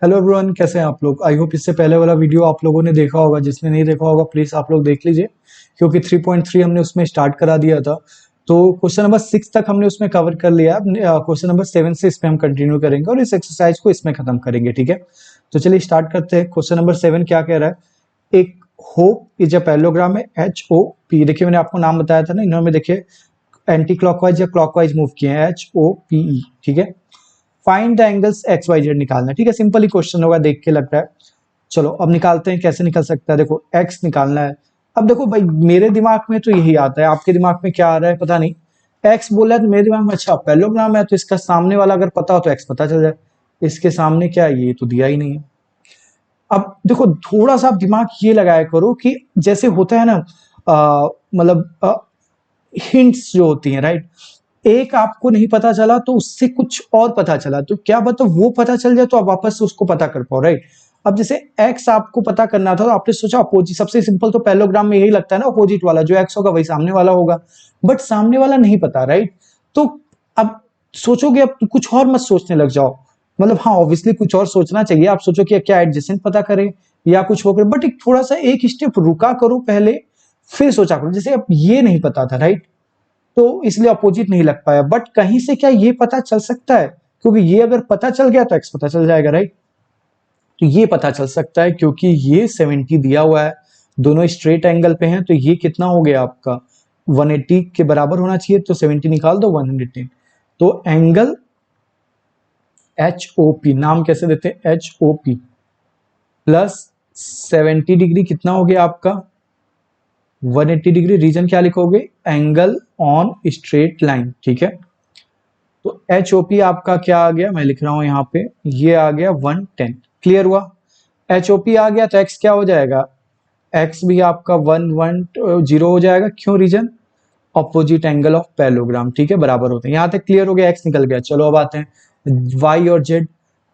Hello everyone, कैसे हैं आप लोग। आई होप इससे पहले वाला वीडियो आप लोगों ने देखा होगा। जिसने नहीं देखा होगा प्लीज आप लोग देख लीजिए, क्योंकि 3.3 हमने उसमें स्टार्ट करा दिया था। तो क्वेश्चन नंबर 6 तक हमने उसमें कवर कर लिया। क्वेश्चन नंबर 7 से इसमें हम कंटिन्यू करेंगे और इस एक्सरसाइज को इसमें खत्म करेंगे। ठीक है, तो चलिए स्टार्ट करते हैं। क्वेश्चन नंबर 7 क्या कह रहा है। एक होप इज अ पैरेललोग्राम है HOP। देखिए मैंने आपको नाम बताया था ना, इन्होंने देखिए एंटी क्लॉकवाइज या क्लॉकवाइज मूव किए हैं, HOPE। ठीक है, find the angles x y z निकालना है। ठीक है, सिंपल ही क्वेश्चन होगा, देख के लगता है। चलो अब निकालते हैं, कैसे निकल सकता है। देखो एक्स निकालना है। अब देखो भाई, मेरे दिमाग में तो यही आता है, आपके दिमाग में क्या आ रहा है पता नहीं। एक्स बोला है तो मेरे दिमाग में अच्छा पैरेललोग्राम है, तो इसका सामने वाला अगर पता हो तो एक्स पता चल जाए। इसके सामने क्या है, ये तो दिया ही नहीं है। अब देखो थोड़ा सा आप दिमाग ये लगाया करो कि जैसे होता है ना, मतलब हिंट्स जो होती हैं, राइट। एक आपको नहीं पता चला तो उससे कुछ और पता चला, तो क्या पता वो पता चल जाए तो आप वापस से उसको पता कर पाओ, राइट। अब जैसे एक्स आपको पता करना था तो आपने सोचा अपोजिट। सबसे सिंपल तो पैरेललोग्राम में यही लगता है ना, अपोजिट वाला जो एक्स होगा वही सामने वाला होगा। बट सामने वाला नहीं पता, राइट। तो अब सोचोगे, अब कुछ और मत सोचने लग जाओ। मतलब हाँ, ऑब्वियसली कुछ और सोचना चाहिए। आप सोचो कि क्या एडजेसेंट पता करें या कुछ हो करे, बट एक थोड़ा सा एक स्टेप रुका करो पहले, फिर सोचा करो। जैसे अब ये नहीं पता था, राइट, तो इसलिए अपोजिट नहीं लग पाया। बट कहीं से क्या ये पता चल सकता है, क्योंकि ये अगर पता चल गया तो एक्स पता चल जाएगा, राइट। तो ये पता चल सकता है क्योंकि ये 70 दिया हुआ है, दोनों स्ट्रेट एंगल पे हैं। तो ये कितना हो गया आपका 180 के बराबर होना चाहिए, तो 70 निकाल दो 110। तो एंगल HOP, नाम कैसे देते हैं, HOP प्लस 70 डिग्री कितना हो गया आपका 180 डिग्री। रीजन क्या लिखोगे, एंगल ऑन स्ट्रेट लाइन। ठीक है, तो HOP आपका क्या आ गया, मैं लिख रहा हूं यहाँ पे, ये आ गया 110। क्लियर हुआ। HOP आ गया तो x क्या हो जाएगा, x भी आपका 110 हो जाएगा। क्यों, reason opposite angle of parallelogram. ठीक है, बराबर होते हैं। यहां तक क्लियर हो गया, x निकल गया। चलो अब आते हैं y और z।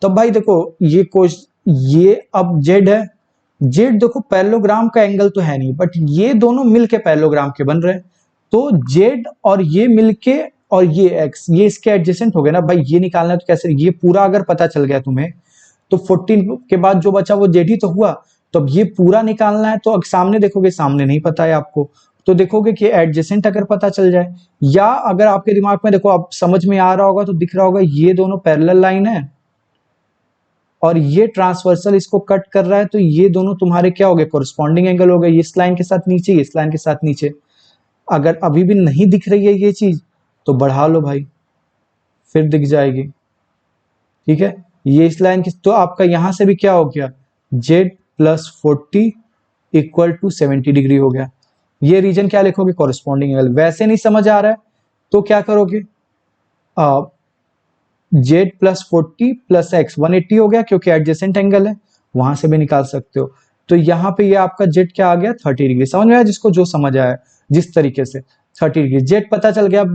तो भाई देखो ये ये अब z है। z देखो पैरेललोग्राम का एंगल तो है नहीं, बट ये दोनों मिलके पैरेललोग्राम के बन रहे हैं। तो z और ये मिलके और ये x, ये इसके एडजेसेंट हो गए ना भाई। ये निकालना है तो कैसे, ये पूरा अगर पता चल गया तुम्हें तो 14 के बाद जो बचा वो z ही तो हुआ। तो अब ये पूरा निकालना है, तो अब सामने देखोगे, सामने नहीं पता है आपको, तो देखोगे कि एडजेसेंट अगर पता चल जाए, या अगर आपके दिमाग में देखो अब समझ में आ रहा होगा तो दिख रहा होगा ये दोनों पैरेलल लाइन है और ये ट्रांसवर्सल इसको कट कर रहा है, तो ये दोनों तुम्हारे क्या हो गए, कोरिस्पॉन्डिंग एंगल हो गए। इस लाइन के साथ नीचे, इस लाइन के साथ नीचे। अगर अभी भी नहीं दिख रही है ये चीज तो बढ़ा लो भाई, फिर दिख जाएगी। ठीक है, ये इस लाइन की, तो आपका यहां से भी क्या हो गया, z plus 40 equal to 70 degree हो गया। ये रीजन क्या लिखोगे, कॉरेस्पॉन्डिंग एंगल। वैसे नहीं समझ आ रहा है तो क्या करोगे, z प्लस 40 प्लस एक्स 180 हो गया, क्योंकि एडजेसेंट एंगल है, वहां से भी निकाल सकते हो। तो यहाँ पे ये आपका z क्या आ गया 30 डिग्री। समझ में आया, जिसको जो समझ आया जिस तरीके से 30 डिग्री z पता चल गया।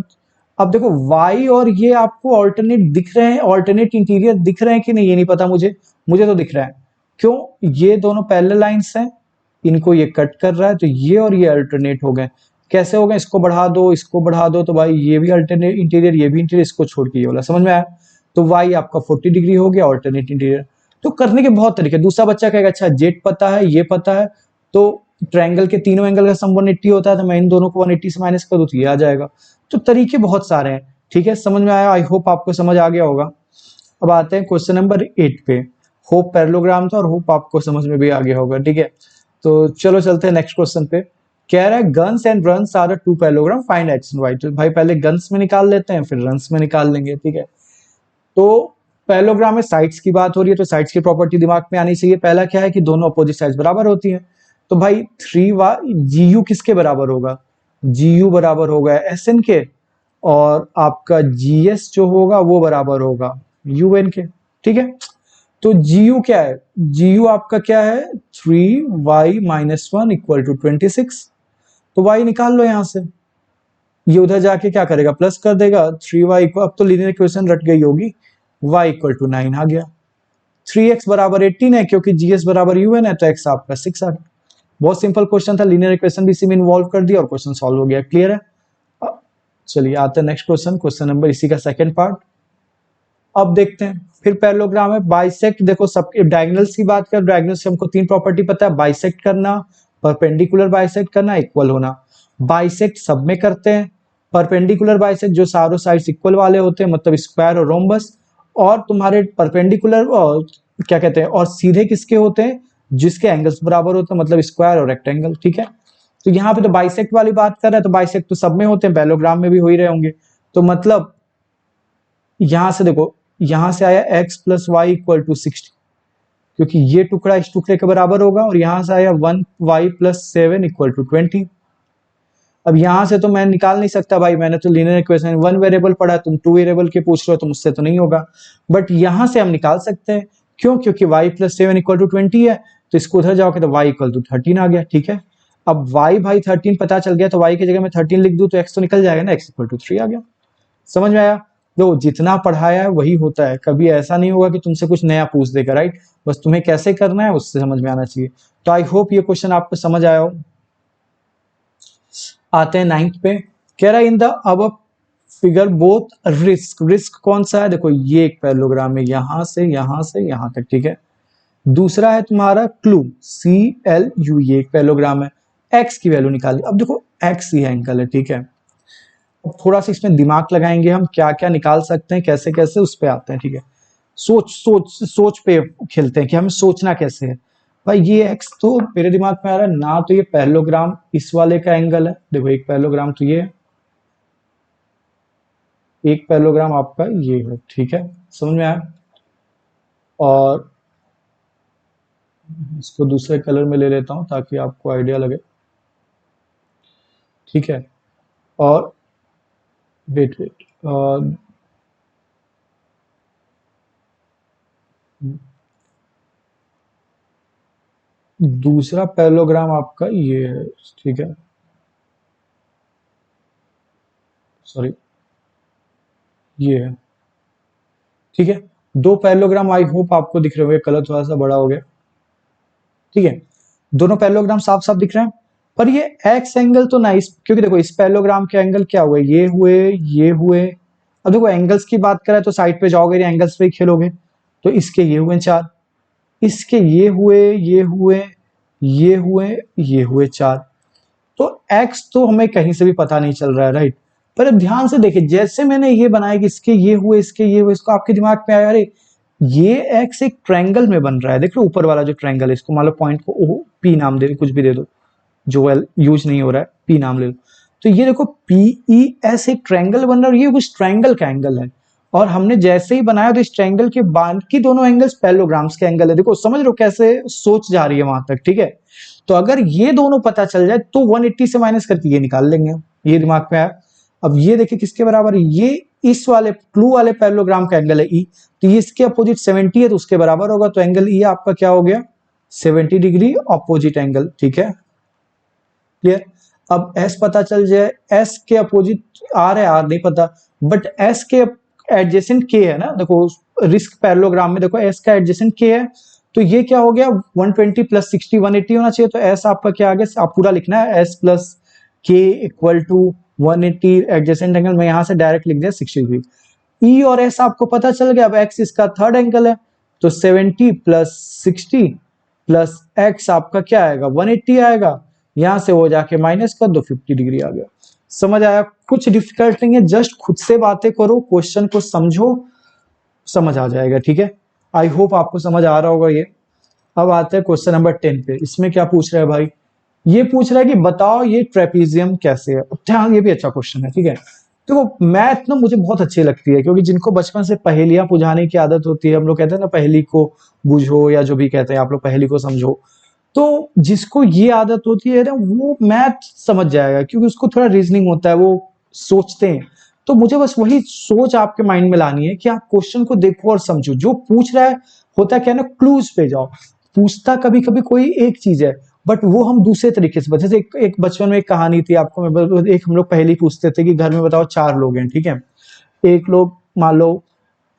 अब देखो y और ये आपको ऑल्टरनेट दिख रहे हैं, ऑल्टरनेट इंटीरियर दिख रहे हैं कि नहीं ये नहीं पता मुझे, मुझे तो दिख रहा है। क्यों, ये दोनों पैरेलल लाइंस हैं, इनको ये कट कर रहा है, तो ये और ये अल्टरनेट हो गए। कैसे हो गए, इसको बढ़ा दो इसको बढ़ा दो, तो भाई ये भी अल्टरनेट इंटीरियर ये भी इंटीरियर, इसको छोड़ के ये वाला। समझ में आया। तो y आपका 40 डिग्री हो गया ऑल्टरनेट इंटीरियर। तो करने के बहुत तरीके। दूसरा बच्चा कहेगा अच्छा जेड पता है ये पता है, तो ट्रायंगल के तीनों एंगल का सम 180 होता है, तो मैं इन दोनों को 180 से माइनस कर दूं तो ये आ जाएगा। तो तरीके बहुत सारे हैं। ठीक है, समझ में आया, आई होप आपको समझ आ गया होगा। अब आते हैं क्वेश्चन नंबर 8 पे। होप पैरेललोग्राम था और होप आपको समझ में भी आ गया होगा। ठीक है, तो चलो चलते हैं नेक्स्ट क्वेश्चन पे। कह रहा है guns and runs are two parallelogram, find x and y. तो भाई पहले गन्स में निकाल लेते हैं फिर रन्स में निकाल लेंगे। ठीक है, तो पैरेललोग्राम में साइड्स की बात हो रही है, तो साइड्स की प्रॉपर्टी दिमाग में आनी चाहिए। पहला क्या है कि दोनों अपोजिट साइड्स बराबर होती हैं। तो भाई 3 GU किसके बराबर होगा, GU बराबर होगा SN के, और आपका GS जो होगा वो बराबर होगा UN के। ठीक है, तो GU क्या है, GU आपका क्या है 3y माइनस 1 इक्वल टू 26। तो y निकाल लो यहां से, ये उधर जाके क्या करेगा, प्लस कर देगा 3y को। अब तो लीनियर इक्वेशन रट गई होगी, y इक्वल टू 9 आ गया। 3x बराबर 18 है, क्योंकि GS बराबर UN है, तो x आपका 6 आ गया। बहुत सिंपल क्वेश्चन था, लीनियर इक्वेशन भी इसी में इन्वॉल्व कर दिया और क्वेश्चन सॉल्व हो गया। क्लियर है। चलिए आते हैं नेक्स्ट क्वेश्चन, क्वेश्चन नंबर इसी का सेकंड पार्ट। अब देखते हैं फिर पैरेललोग्राम है बाइसेक्ट। देखो सब डायगोनल्स की बात कर, डायगोनल से हमको तीन प्रॉपर्टी पता है, बाइसेक्ट करना, परपेंडिकुलर बाइसेक्ट करना, इक्वल होना। बाइसेक्ट सब में करते हैं, परपेंडिकुलर बाइसेक्ट जो चारों साइड्स इक्वल वाले होते हैं, मतलब स्क्वायर और रोम्बस, और तुम्हारे परपेंडिकुलर और क्या कहते हैं और सीधे किसके होते हैं, जिसके एंगल्स बराबर होते हैं, मतलब स्क्वायर और रेक्टेंगल। ठीक है, तो यहाँ पे तो बाइसेक्ट वाली बात कर रहे हैं, तो बाइसेक्ट तो सब में होते हैं, पैरेललोग्राम में भी हो ही रहे होंगे। तो मतलब यहां से देखो, यहां से आया x plus y equal to 60, क्योंकि ये टुकड़ा इस टुकड़े के बराबर होगा, और यहां से आया 1y प्लस 7 इक्वल टू 20। अब यहां से तो मैं निकाल नहीं सकता भाई, मैंने तो लीनियर इक्वेशन वन वेरिएबल पढ़ा, तुम टू वेरिएबल के पूछ रहे हो, तो मुझसे तो नहीं होगा, बट यहां से हम निकाल सकते हैं। क्यों? क्योंकि y प्लस 7 इक्वल टू 20 है, तो इसको उधर जाओगे तो y इक्वल टू 13 आ गया। ठीक है, अब y भाई 13 पता चल गया, तो y की जगह मैं 13 लिख दूं तो x तो निकल जाएगा ना, x इक्वल टू 3 आ गया। समझ में आया? जो जितना पढ़ाया है वही होता है, कभी ऐसा नहीं होगा कि तुमसे कुछ नया पूछ देगा, राइट? बस तुम्हें कैसे करना है उससे समझ में आना चाहिए। तो आई होप ये क्वेश्चन आपको समझ आया हो। आते हैं 9th पे, कह रहा है इन द अब फिगर बोथ रिस्क, रिस्क कौन सा है? देखो ये एक पैरेललोग्राम है, यहां से यहां तक। ठीक है, दूसरा है तुम्हारा क्लू, CLU, ये एक पैरेललोग्राम है। एक्स की वैल्यू निकाली। अब देखो एक्स ये एंगल है। ठीक है, अब थोड़ा सा इसमें दिमाग लगाएंगे हम, क्या क्या निकाल सकते हैं, कैसे कैसे, उस पे आते हैं। ठीक है, सोच सोच सोच पे खेलते हैं कि हमें सोचना कैसे है। भाई ये एक्स तो मेरे दिमाग में आ रहा है ना, तो ये पैरेललोग्राम इस वाले का एंगल है। देखो एक पैरेललोग्राम तो ये है, एक पैरेललोग्राम आपका ये है। ठीक है, समझ में आया? और इसको दूसरे कलर में ले लेता हूं ताकि आपको आइडिया लगे। ठीक है, और वेट वेट दूसरा पैरेललोग्राम आपका ये है। ठीक है, सॉरी ये है। ठीक है, दो पैरेललोग्राम आई होप आपको दिख रहे होंगे, कलर थोड़ा सा बड़ा हो गया। ठीक है, दोनों पैरेललोग्राम साफ साफ दिख रहे हैं, पर ये एक्स एंगल तो ना, इस क्योंकि देखो इस पैरेललोग्राम के एंगल क्या हुए, ये हुए, ये हुए। अब देखो एंगल्स की बात करें तो साइड पे जाओगे, एंगल्स पे ही खेलोगे, तो इसके ये हुए 4, इसके ये हुए, ये हुए, ये हुए, ये हुए 4। तो एक्स तो हमें कहीं से भी पता नहीं चल रहा है, राइट? पर अब ध्यान से देखिए, जैसे मैंने ये बनाया कि इसके ये हुए, इसके ये हुए, इसको आपके दिमाग में आया, अरे ये एक्स एक ट्रायंगल में बन रहा है। देख लो ऊपर वाला जो ट्रायंगल है, इसको मान लो पॉइंट को पी नाम दे, कुछ भी दे दो, जो वेल यूज नहीं हो रहा है, पी नाम ले लो। तो ये देखो PES एक ट्रायंगल बन रहा है, और ये उस ट्रायंगल का एंगल है। और हमने जैसे ही बनाया तो इस ट्रायंगल के बाकी दोनों एंगल्स पैरेललोग्राम्स के एंगल है। देखो समझ लो कैसे सोच जा रही है वहां तक। ठीक है, तो अगर ये दोनों पता चल जाए तो 180 से माइनस करके ये निकाल लेंगे, ये दिमाग में आया। अब ये देखिए किसके बराबर है, ये इस वाले क्लू वाले पैरेललोग्राम का एंगल है E, तो ये इसके अपोजिट 70 है, तो उसके बराबर होगा, तो एंगल E आपका क्या हो गया, 70 डिग्री ऑपोजिट एंगल। ठीक है, क्लियर? अब S पता चल जाए, S के अपोजिट R है, R नहीं पता, बट S के एडजेसेंट K है ना। देखो रिस्क पैरेललोग्राम में देखो S का एडजेसेंट K है, तो ये क्या हो गया, 120 प्लस 60 180 होना चाहिए। तो S आपका क्या आ गया, आप पूरा लिखना है, S plus K equal to 180, adjacent angle में यहां से डायरेक्ट लिख दिया 60 डिग्री। E और S आपको पता चल गया। अब X इसका थर्ड एंगल है, तो 70 प्लस 60 प्लस X आपका क्या आएगा, 180 आएगा। यहां से वो जाके माइनस कर दो, 50 डिग्री आ गया। समझ आया? कुछ डिफिकल्ट नहीं है, जस्ट खुद से बातें करो, क्वेश्चन को समझो, समझ आ जाएगा। ठीक है, आई होप आपको समझ आ रहा होगा ये। अब आते हैं क्वेश्चन नंबर 10 पे। इसमें क्या पूछ रहा है भाई, ये पूछ रहा है कि बताओ ये ट्रेपीजियम कैसे है। ध्यान, ये भी अच्छा क्वेश्चन है। ठीक है, देखो मैथ ना मुझे बहुत अच्छी लगती है, क्योंकि जिनको बचपन से पहेलियां बुझाने की आदत होती है, हम लोग कहते हैं ना पहेली को बुझो, या जो भी कहते हैं आप लोग पहेली को समझो, तो जिसको ये आदत होती है ना वो मैथ समझ जाएगा, क्योंकि उसको थोड़ा रीजनिंग होता है, वो सोचते हैं। तो मुझे बस वही सोच आपके माइंड में लानी है कि आप क्वेश्चन को देखो और समझो, जो पूछ रहा है होता क्या है ना, क्लूज पे जाओ। पूछता कभी कभी कोई एक चीज है, बट वो हम दूसरे तरीके से, जैसे एक बचपन में एक कहानी थी, आपको मैं एक हम लोग पहले ही पूछते थे कि घर में बताओ 4 लोग हैं। ठीक है, एक लोग मान लो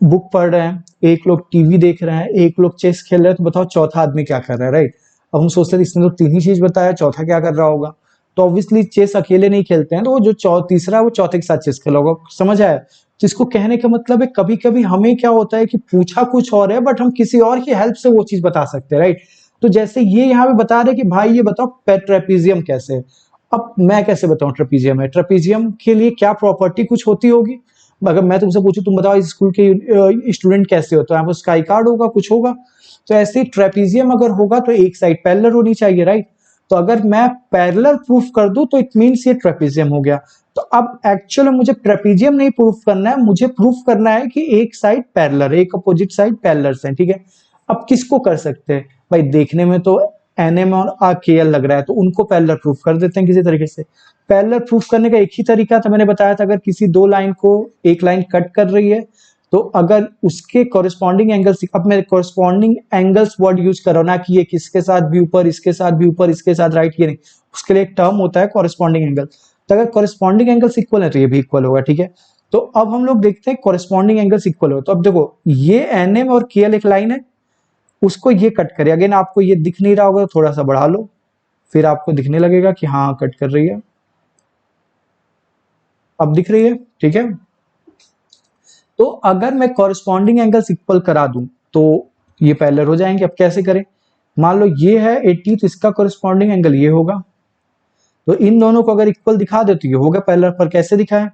बुक पढ़ रहे हैं, एक लोग टीवी देख रहे हैं, एक लोग चेस खेल रहे हैं, तो बताओ चौथा आदमी क्या कर रहा है, राइट? अब हम सोचते थे इसने तो 3 ही चीज बताया, चौथा क्या कर रहा होगा। तो ऑब्वियसली चेस अकेले नहीं खेलते हैं, तो वो जो तीसरा है वो चौथे के साथ चेस खेला होगा। समझ आया? जिसको कहने का मतलब है कभी कभी हमें क्या होता है कि पूछा कुछ और है बट हम किसी और की हेल्प से वो चीज बता सकते हैं, राइट। तो जैसे ये यहाँ पे बता रहे कि भाई ये बताओ ट्रेपीजियम कैसे है। अब मैं कैसे बताऊं ट्रेपीजियम है, ट्रेपीजियम के लिए क्या प्रॉपर्टी कुछ होती होगी। अगर मैं तुमसे पूछूं तुम बताओ इस स्कूल के स्टूडेंट कैसे हो, तो यहाँ पर स्काई कार्ड होगा, कुछ होगा। तो ऐसे ही ट्रेपीजियम अगर होगा तो एक साइड पैरेलल होनी चाहिए, राइट। तो अगर मैं पैरेलल प्रूफ कर दूं तो इट मींस ये ट्रेपीजियम हो गया। तो अब एक्चुअली मुझे ट्रेपीजियम नहीं प्रूफ करना है, मुझे प्रूफ करना है कि एक साइड पैरेलल, एक अपोजिट साइड पैरेलल है, ठीक है। अब किसको कर सकते हैं भाई, देखने में तो एनएम और केएल लग रहा है तो उनको पैरेलल प्रूफ कर देते हैं किसी तरीके से। पैरेलल प्रूफ करने का एक ही तरीका था, मैंने बताया था, अगर किसी दो लाइन को एक लाइन कट कर रही है तो अगर उसके कॉरेस्पॉन्डिंग एंगल्स, अब मैं कॉरेस्पॉन्डिंग एंगल्स वर्ड यूज कर रहा हूं ना कि ये किसके साथ भी ऊपर, इसके साथ भी ऊपर, इसके साथ राइट, ये नहीं, उसके लिए एक टर्म होता है कॉरेस्पॉन्डिंग एंगल। तो अगर कॉरेस्पॉन्डिंग एंगल्स इक्वल है तो ये भी इक्वल होगा, ठीक है। तो अब हम लोग देखते हैं कॉरेस्पॉन्डिंग एंगल्स इक्वल हो, तो अब देखो ये एनएम और केएल एक लाइन है, उसको ये कट करे। अगेन आपको ये दिख नहीं रहा होगा, थोड़ा सा बढ़ा लो, फिर आपको दिखने लगेगा कि हाँ कट कर रही है, अब दिख रही है, ठीक है। तो अगर मैं कॉरेस्पॉन्डिंग एंगल्स इक्वल करा दूं तो ये पैरेलल हो जाएंगे। अब कैसे करें, मान लो ये है 80 तो इसका कॉरेस्पॉन्डिंग एंगल ये होगा, तो इन दोनों को अगर इक्वल दिखा दे तो ये होगा पैरेलल। पर कैसे दिखाएं,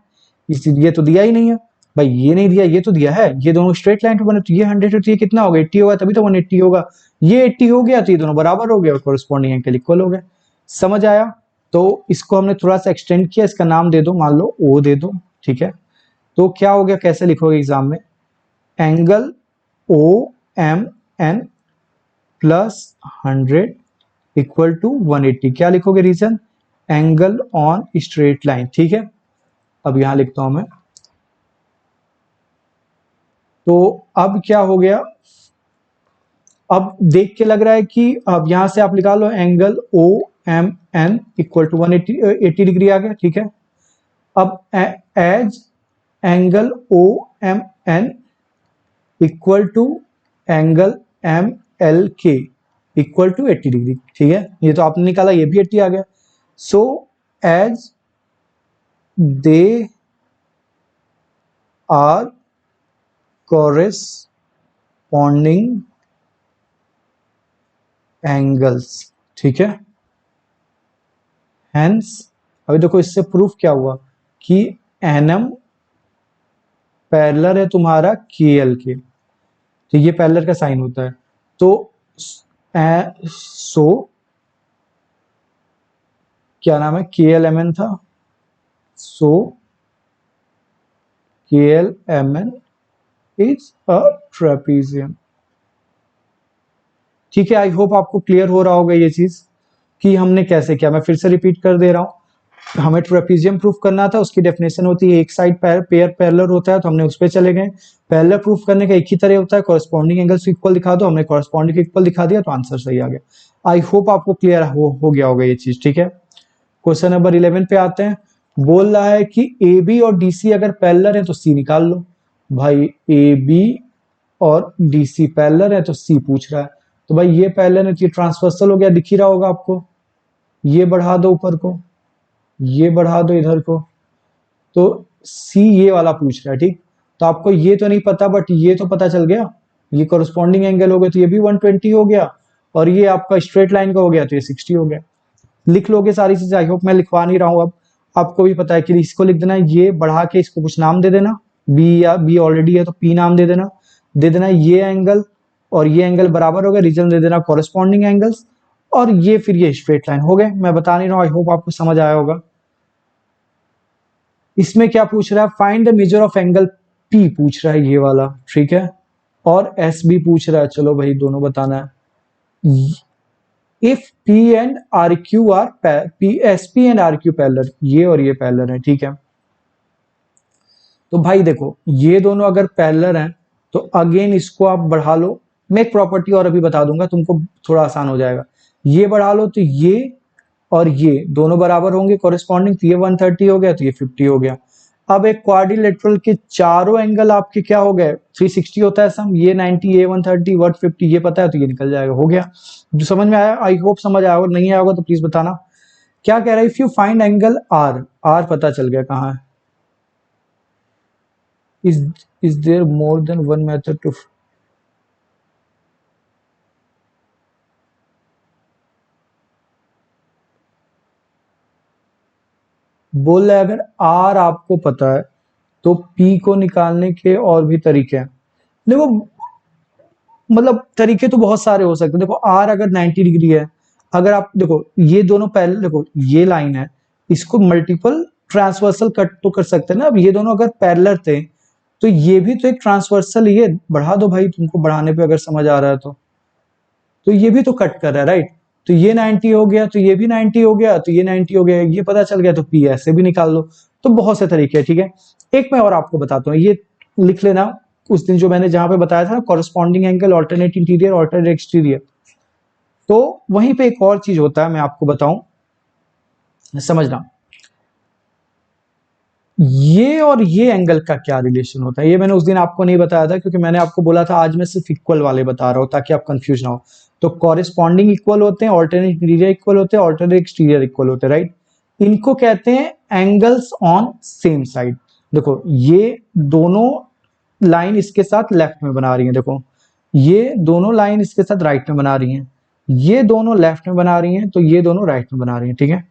ये तो दिया ही नहीं है भाई, ये नहीं दिया, ये तो दिया है, ये दोनों स्ट्रेट लाइन पे बने, तो ये 100 है तो ये कितना होगा 80 होगा, तभी तो 180 होगा। ये 80 हो गया तो ये दोनों बराबर हो गए और कॉरेस्पॉन्डिंग एंगल इक्वल हो गए। समझ आया। तो इसको हमने थोड़ा सा एक्सटेंड किया, इसका नाम दे दो, मान लो ओ दे दो, ठीक है। तो क्या हो गया, कैसे लिखोगे एग्जाम में, angle O M N plus 100 equal to 180, क्या लिखोगे reason, angle on straight line, ठीक है। अब यहां लिखता हूं मैं, तो अब क्या हो गया, अब देख के लग रहा है कि अब यहां से आप निकाल लो angle O M N equal to 180 degree आ गया, ठीक है। अब as angle O M N equal to angle M L K equal to 80 degree, ठीक है। ये तो आपने निकाला, ये भी 80 आ गया। So as they are corresponding angles, ठीक है। हेंस अभी देखो इससे प्रूफ क्या हुआ कि एनएम पैरेलल है तुम्हारा केएल के, तो ये पैरेलल का साइन होता है। तो सो क्या नाम है, केएल एम एन था, so KL M N is a trapezium, ठीक है। आई होप आपको क्लियर हो रहा होगा ये चीज कि हमने कैसे किया। मैं फिर से रिपीट कर दे रहा हूं, हमें ट्रेपीजियम प्रूफ करना था, उसकी डेफिनेशन होती है एक साइड पेयर पैरेलल होता है, तो हमने उस पर चले गए। पैरेलल प्रूफ करने का एक ही तरह होता है, कॉरेस्पॉन्डिंग एंगल्स इक्वल दिखा दो, हमने कॉरेस्पॉन्डिंग इक्वल दिखा दिया तो आंसर सही आ गया। आई होप आपको क्लियर हो गया होगा ये चीज, ठीक है। क्वेश्चन नंबर 11 पे आते हैं। बोल रहा है कि ए बी और डी सी अगर पैरेलल है तो सी निकाल लो। भाई ए बी और डी सी पैरेलल है तो सी पूछ रहा है, तो भाई ये पैरेलल है तो ये ट्रांसवर्सल हो गया, दिख ही रहा होगा आपको। ये बढ़ा दो ऊपर को, ये बढ़ा दो इधर को, तो सी ये वाला पूछ रहा है, ठीक। तो आपको ये तो नहीं पता बट ये तो पता चल गया, ये कॉरेस्पॉन्डिंग एंगल हो गया तो ये भी 120 हो गया, और ये आपका स्ट्रेट लाइन का हो गया तो ये 60 हो गया। लिख लोगे सारी चीजें, आई होप मैं लिखवा नहीं रहा हूं। अब आपको भी पता है कि इसको लिख देना, ये बढ़ा के इसको कुछ नाम दे देना, बी, या बी ऑलरेडी है तो पी नाम दे देना ये एंगल और ये एंगल बराबर हो गए, रीजन दे देना कॉरेस्पॉन्डिंग एंगल्स, और ये फिर ये स्ट्रेट लाइन हो गए। मैं बता नहीं रहा हूं, आई होप आपको समझ आया होगा। इसमें क्या पूछ रहा है, find the measure of angle P पूछ रहा है ये वाला, ठीक है, और एस भी पूछ रहा है। चलो भाई दोनों बताना है। If P and R Q R P S P and R Q parallel, ये और ये पैरेलल है, ठीक है। तो भाई देखो ये दोनों अगर पैरेलल हैं तो अगेन इसको आप बढ़ा लो, मैं एक प्रॉपर्टी और अभी बता दूंगा तुमको, थोड़ा आसान हो जाएगा। ये बढ़ा लो तो ये और ये दोनों बराबर होंगे कॉरेस्पॉन्डिंग, तो ये 130 हो गया तो ये 50 हो गया। अब एक क्वाड्रिलेटरल के चारों एंगल आपके क्या हो गए, 360 होता है सम, ये 90, ये 130, 150 ये पता है तो ये निकल जाएगा, हो गया। जो समझ में आया, आई होप समझ आया होगा, नहीं आया होगा तो प्लीज बताना। क्या कह रहा है, if you find angle R, R पता चल गया कहाँ है, is there more than one method to बोल रहा है अगर आर आपको पता है तो पी को निकालने के और भी तरीके हैं। देखो मतलब तरीके तो बहुत सारे हो सकते हैं। देखो आर अगर 90 डिग्री है, अगर आप देखो ये दोनों पहले देखो ये लाइन है, इसको मल्टीपल ट्रांसवर्सल कट तो कर सकते हैं ना। अब ये दोनों अगर पैरेलल थे तो ये भी तो एक ट्रांसवर्सल, ये बढ़ा दो भाई, तुमको बढ़ाने पे अगर समझ आ रहा है तो ये भी तो कट कर रहा है राइट। तो ये 90 हो गया तो ये भी 90 हो गया तो ये 90 हो गया, ये पता चल गया तो पी ऐसे भी निकाल लो। तो बहुत से तरीके हैं ठीक है। एक मैं और आपको बताता हूँ, ये लिख लेना उस दिन जो मैंने जहां पे बताया था corresponding angle, alternate interior, alternate exterior. तो वहीं पे एक और चीज होता है, मैं आपको बताऊं समझना, ये और ये एंगल का क्या रिलेशन होता है। ये मैंने उस दिन आपको नहीं बताया था क्योंकि मैंने आपको बोला था आज मैं सिर्फ इक्वल वाले बता रहा हूं ताकि आप कंफ्यूज ना हो। तो कॉरेस्पॉन्डिंग इक्वल होते हैं, ऑल्टरनेट इंटीरियर इक्वल होते हैं, ऑल्टरनेट एक्सटीरियर इक्वल होते हैं राइट। इनको कहते हैं एंगल्स ऑन सेम साइड। देखो ये दोनों लाइन इसके साथ लेफ्ट में बना रही है, देखो ये दोनों लाइन इसके साथ राइट में बना रही हैं, ये दोनों लेफ्ट में बना रही हैं तो ये दोनों राइट में बना रही हैं ठीक है।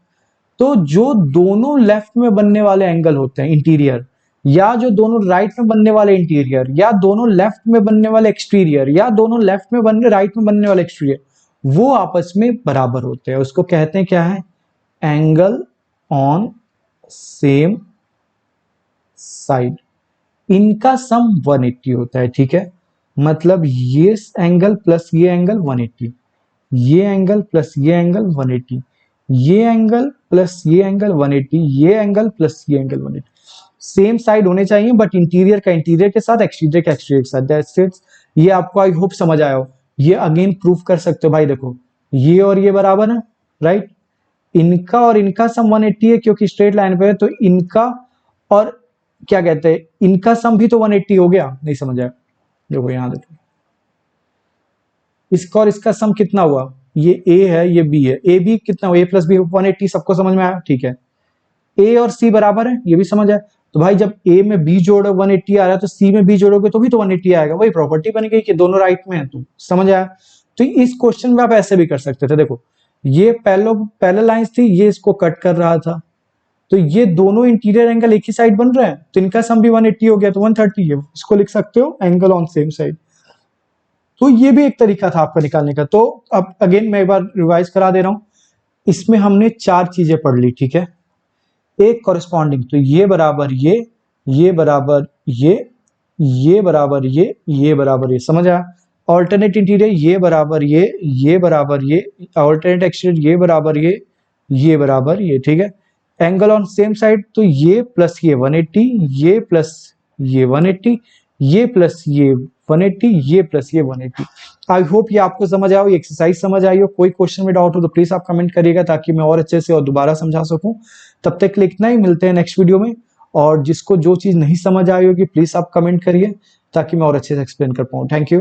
तो जो दोनों लेफ्ट में बनने वाले एंगल होते हैं इंटीरियर, या जो दोनों राइट में बनने वाले इंटीरियर, या दोनों लेफ्ट में बनने वाले एक्सटीरियर, या दोनों लेफ्ट में बनने राइट में बनने वाले एक्सटीरियर, वो आपस में बराबर होते हैं। उसको कहते हैं क्या है, एंगल ऑन सेम साइड। इनका सम 180 होता है ठीक है। मतलब ये एंगल प्लस ये एंगल 180, ये एंगल प्लस ये एंगल 180, ये एंगल प्लस ये एंगल 180, ये एंगल प्लस ये एंगल 180। सेम साइड होने चाहिए बट इंटीरियर का इंटीरियर के साथ, एक्सटीरियर का एक्सटीरियर के साथ। That's it. ये आपको आई होप समझ आया हो। ये अगेन प्रूफ कर सकते हो भाई, देखो ये और ये बराबर है राइट। इनका और इनका सम 180 है क्योंकि स्ट्रेट लाइन पे है, तो इनका और क्या कहते हैं इनका सम भी तो 180 हो गया। नहीं समझ आया, देखो यहां देखो इसका और इसका सम कितना हुआ, ये ए है ये बी है, ए बी कितना हुआ, ए प्लस बी 180। सबको समझ में आया ठीक है। ए और सी बराबर है, ये भी समझ आया। तो भाई जब ए में बी जोड़ो 180 आ रहा है तो सी में बी जोड़ोगे तो भी तो 180 आएगा। वही प्रॉपर्टी बन गई कि दोनों राइट में है, तो समझ आया। तो इस क्वेश्चन में आप ऐसे भी कर सकते थे। देखो ये पहले लाइंस थी, ये इसको कट कर रहा था, तो ये दोनों इंटीरियर एंगल एक ही साइड बन रहे हैं तो इनका सम भी 180 हो गया तो 130 है। इसको लिख सकते हो एंगल ऑन सेम साइड। तो ये भी एक तरीका था आपका निकालने का। तो अब अगेन मैं एक बार रिवाइज करा दे रहा हूं। इसमें हमने चार चीजें पढ़ ली ठीक है। एक कॉरेस्पॉन्डिंग, तो ये बराबर ये बराबर ये बराबर ये बराबर ये, समझ आया। ऑल्टरनेट इंटीरियर, ये बराबर ये बराबर ये, ऑल्टरनेट एक्सटीरियर ये बराबर ये बराबर ये ठीक है। एंगल ऑन सेम साइड, तो ये प्लस ये 180, ये प्लस ये 180, ये प्लस ये 180, ये प्लस ये 180। आई होप ये आपको समझ आया हो, ये एक्सरसाइज समझ आई हो। कोई क्वेश्चन में डाउट हो तो प्लीज आप कमेंट करिएगा ताकि मैं और अच्छे से और दोबारा समझा सकूं। तब तक लिखना ही, मिलते हैं नेक्स्ट वीडियो में। और जिसको जो चीज नहीं समझ आई होगी प्लीज आप कमेंट करिए ताकि मैं और अच्छे से एक्सप्लेन कर पाऊं। Thank you.